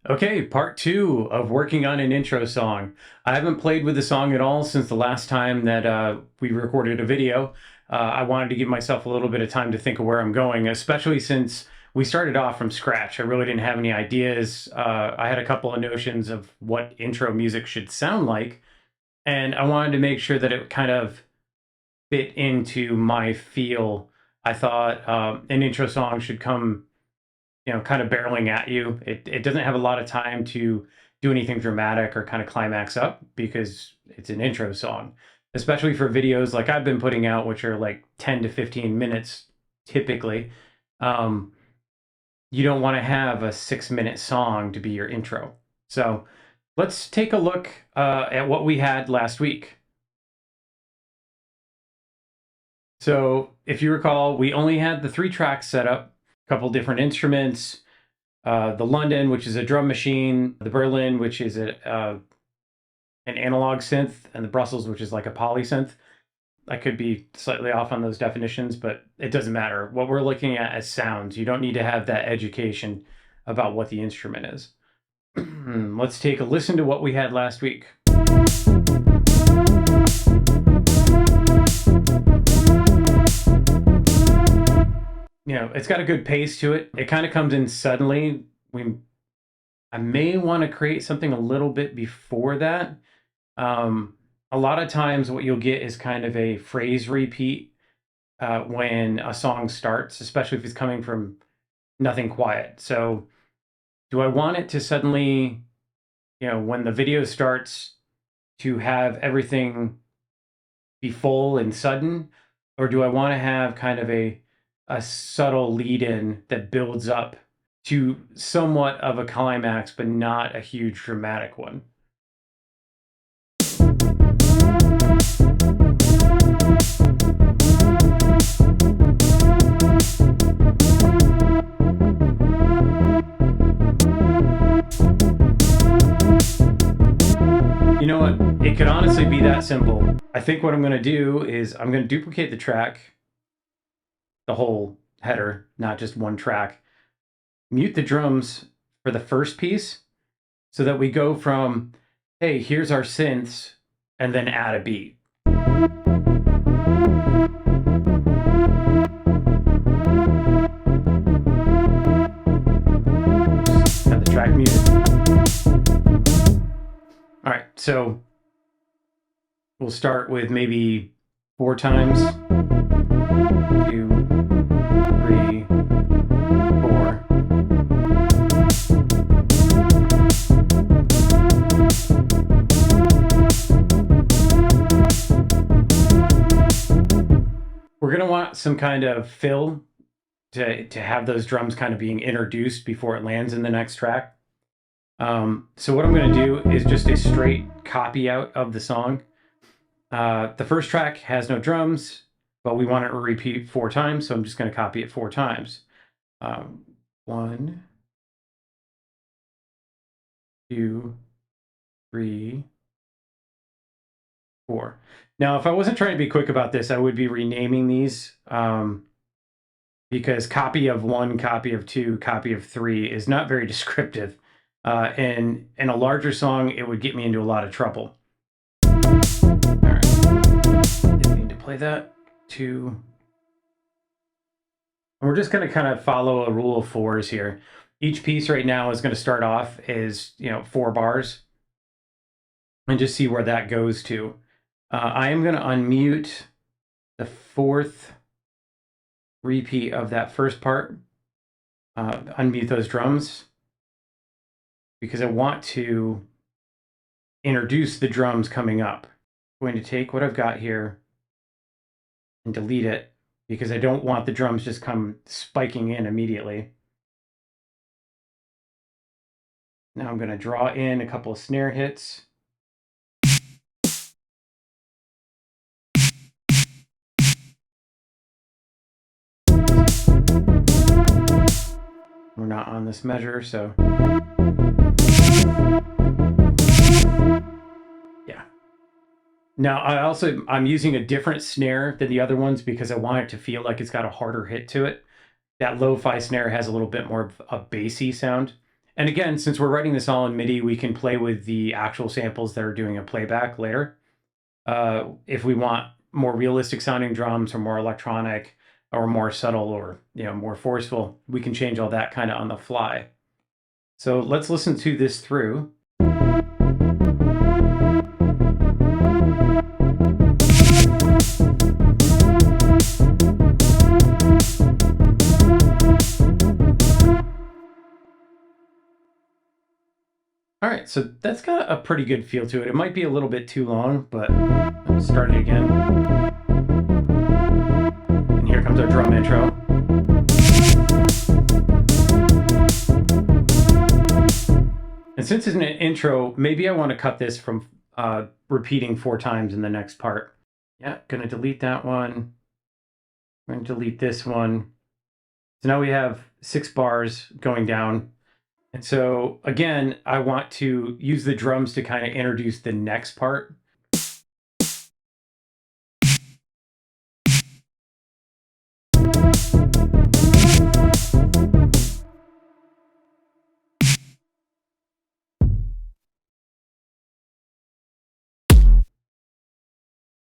Okay, part two of working on an intro song. I haven't played with the song at all since the last time that we recorded a video. I wanted to give myself a little bit of time to think of where I'm going, especially since we started off from scratch. I really didn't have any ideas. I had a couple of notions of what intro music should sound like, and I wanted to make sure that it kind of fit into my feel. I thought an intro song should come kind of barreling at you. It doesn't have a lot of time to do anything dramatic or kind of climax up because it's an intro song, especially for videos like I've been putting out, which are like 10 to 15 minutes typically. Um, you don't want to have a 6-minute song to be your intro. So let's take a look at what we had last week. So if you recall, we only had the 3 tracks set up, a couple different instruments, the London, which is a drum machine, the Berlin, which is an analog synth, and the Brussels, which is like a poly synth. I could be slightly off on those definitions, but it doesn't matter. What we're looking at is sounds. You don't need to have that education about what the instrument is. Let's take a listen to what we had last week. It's got a good pace to it. It kind of comes in suddenly. I may want to create something a little bit before that. A lot of times what you'll get is kind of a phrase repeat when a song starts, especially if it's coming from nothing quiet. So do I want it to suddenly, when the video starts, to have everything be full and sudden? Or do I want to have kind of a subtle lead-in that builds up to somewhat of a climax, but not a huge dramatic one? You know what? It could honestly be that simple. I think what I'm going to do is I'm going to duplicate the track, the whole header, not just one track. Mute the drums for the first piece so that we go from, hey, here's our synths, and then add a beat. Got the track muted. All right, so we'll start with maybe 4 times. 2, 3, 4. We're going to want some kind of fill to have those drums kind of being introduced before it lands in the next track. So what I'm going to do is just a straight copy out of the song. The first track has no drums, but we want it to repeat 4 times, so I'm just going to copy it 4 times. 1, 2, 3, 4. Now, if I wasn't trying to be quick about this, I would be renaming these because copy of 1, copy of 2, copy of 3 is not very descriptive. And in a larger song, it would get me into a lot of trouble. All right, didn't need to play that. 2. And we're just going to kind of follow a rule of 4s here. Each piece right now is going to start off as 4 bars, and just see where that goes to. I am going to unmute the 4th repeat of that first part. Unmute those drums, because I want to introduce the drums coming up. I'm going to take what I've got here and delete it because I don't want the drums just come spiking in immediately. Now I'm going to draw in a couple of snare hits. We're not on this measure, so yeah. Now I'm using a different snare than the other ones because I want it to feel like it's got a harder hit to it. That lo-fi snare has a little bit more of a bassy sound, And again, since we're writing this all in MIDI, we can play with the actual samples that are doing a playback later. If we want more realistic sounding drums or more electronic or more subtle or more forceful, we can change all that kind of on the fly. So let's listen to this through. All right, so that's got a pretty good feel to it. It might be a little bit too long, but let's start it again. And here comes our drum intro. And since it's an intro, maybe I want to cut this from repeating 4 times in the next part. Yeah, gonna delete that one. I'm gonna delete this one. So now we have 6 bars going down. And so again, I want to use the drums to kind of introduce the next part.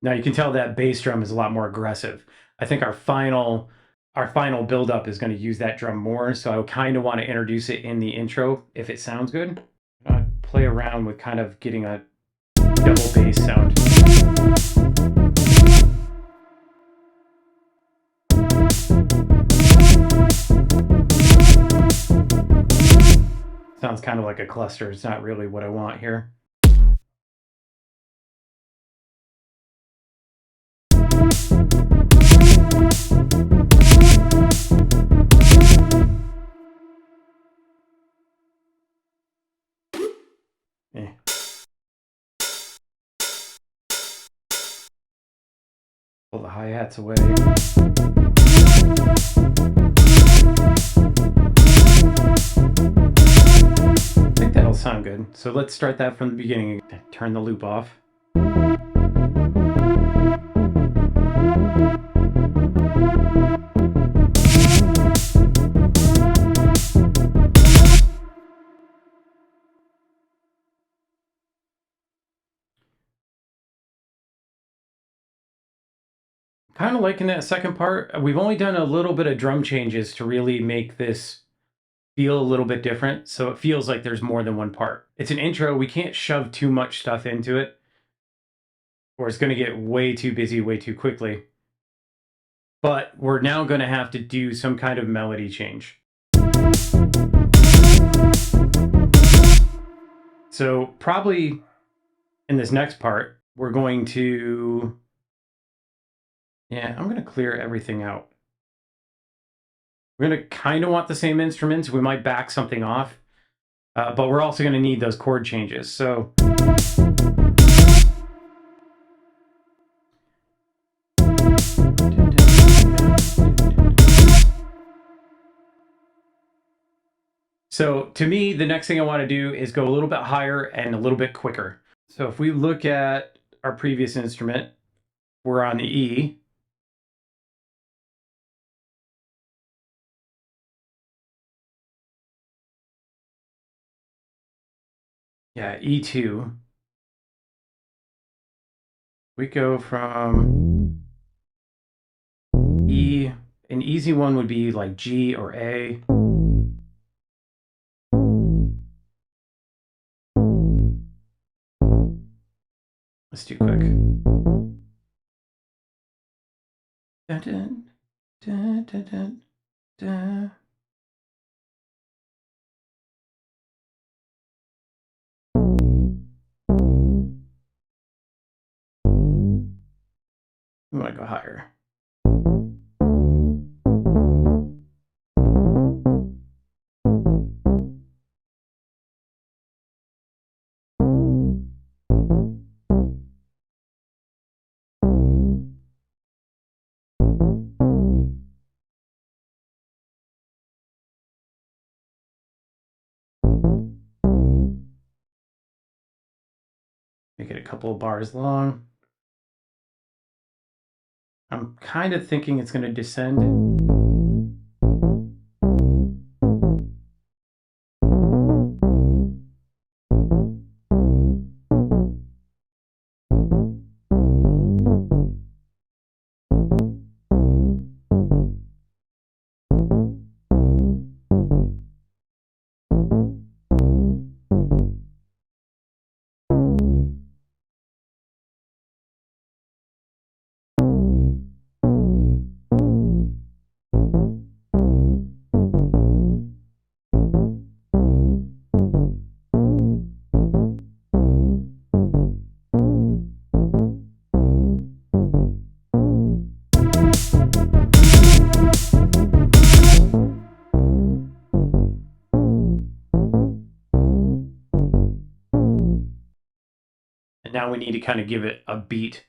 Now you can tell that bass drum is a lot more aggressive. I think our final buildup is going to use that drum more, so I kind of want to introduce it in the intro if it sounds good. I play around with kind of getting a double bass sound. Sounds kind of like a cluster. It's not really what I want here. Yeah. Pull the hi-hats away. I think that'll sound good. So let's start that from the beginning. Turn the loop off. Kind of liking that second part. We've only done a little bit of drum changes to really make this feel a little bit different, so it feels like there's more than one part. It's an intro. We can't shove too much stuff into it, or it's going to get way too busy way too quickly. But we're now going to have to do some kind of melody change. So probably in this next part, we're going to... Yeah, I'm going to clear everything out. We're going to kind of want the same instruments. We might back something off, but we're also going to need those chord changes. So to me, the next thing I want to do is go a little bit higher and a little bit quicker. So if we look at our previous instrument, we're on the E. Yeah, E2. We go from E, an easy one would be like G or A. Let's do quick. Dun, dun, dun, dun, dun, dun. We want to go higher. Make it a couple of bars long. I'm kind of thinking it's going to descend. And now we need to kind of give it a beat.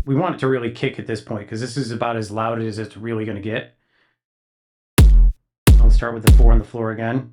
We want it to really kick at this point because this is about as loud as it's really going to get. I'll start with the 4 on the floor again.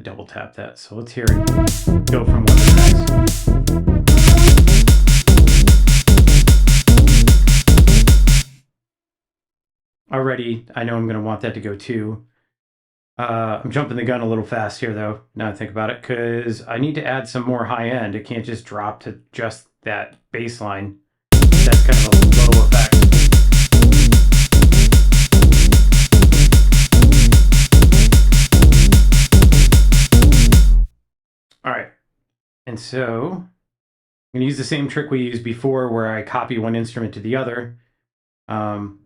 Double tap that. So let's hear it go from one to the next. Already, I know I'm going to want that to go too. I'm jumping the gun a little fast here, though, now I think about it, because I need to add some more high end. It can't just drop to just that bass line. That's kind of a low effect. All right, and so I'm going to use the same trick we used before where I copy one instrument to the other.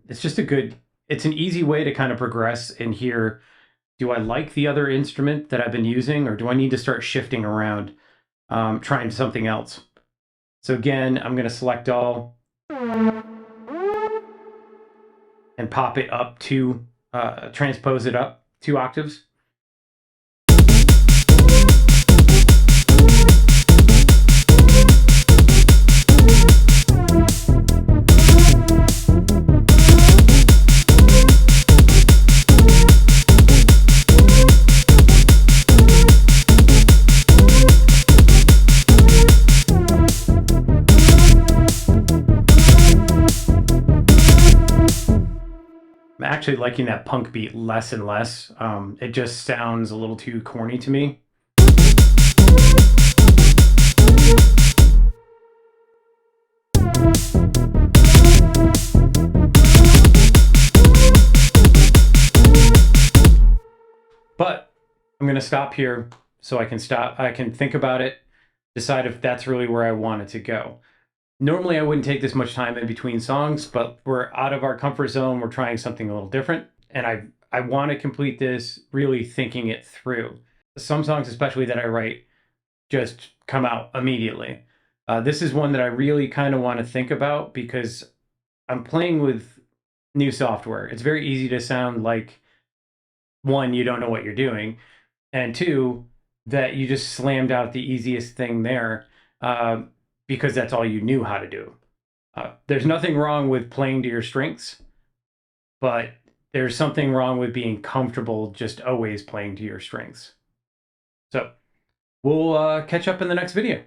It's just it's an easy way to kind of progress and hear, do I like the other instrument that I've been using, or do I need to start shifting around, trying something else? So again, I'm going to select all and pop it up to, transpose it up 2 octaves. I'm actually liking that punk beat less and less. It just sounds a little too corny to me. But I'm going to stop here so I can think about it, decide if that's really where I want it to go. Normally, I wouldn't take this much time in between songs, but we're out of our comfort zone. We're trying something a little different. And I want to complete this really thinking it through. Some songs, especially that I write, just come out immediately. This is one that I really kind of want to think about because I'm playing with new software. It's very easy to sound like, 1, you don't know what you're doing, and 2, that you just slammed out the easiest thing there. Because that's all you knew how to do. There's nothing wrong with playing to your strengths, but there's something wrong with being comfortable just always playing to your strengths. So we'll catch up in the next video.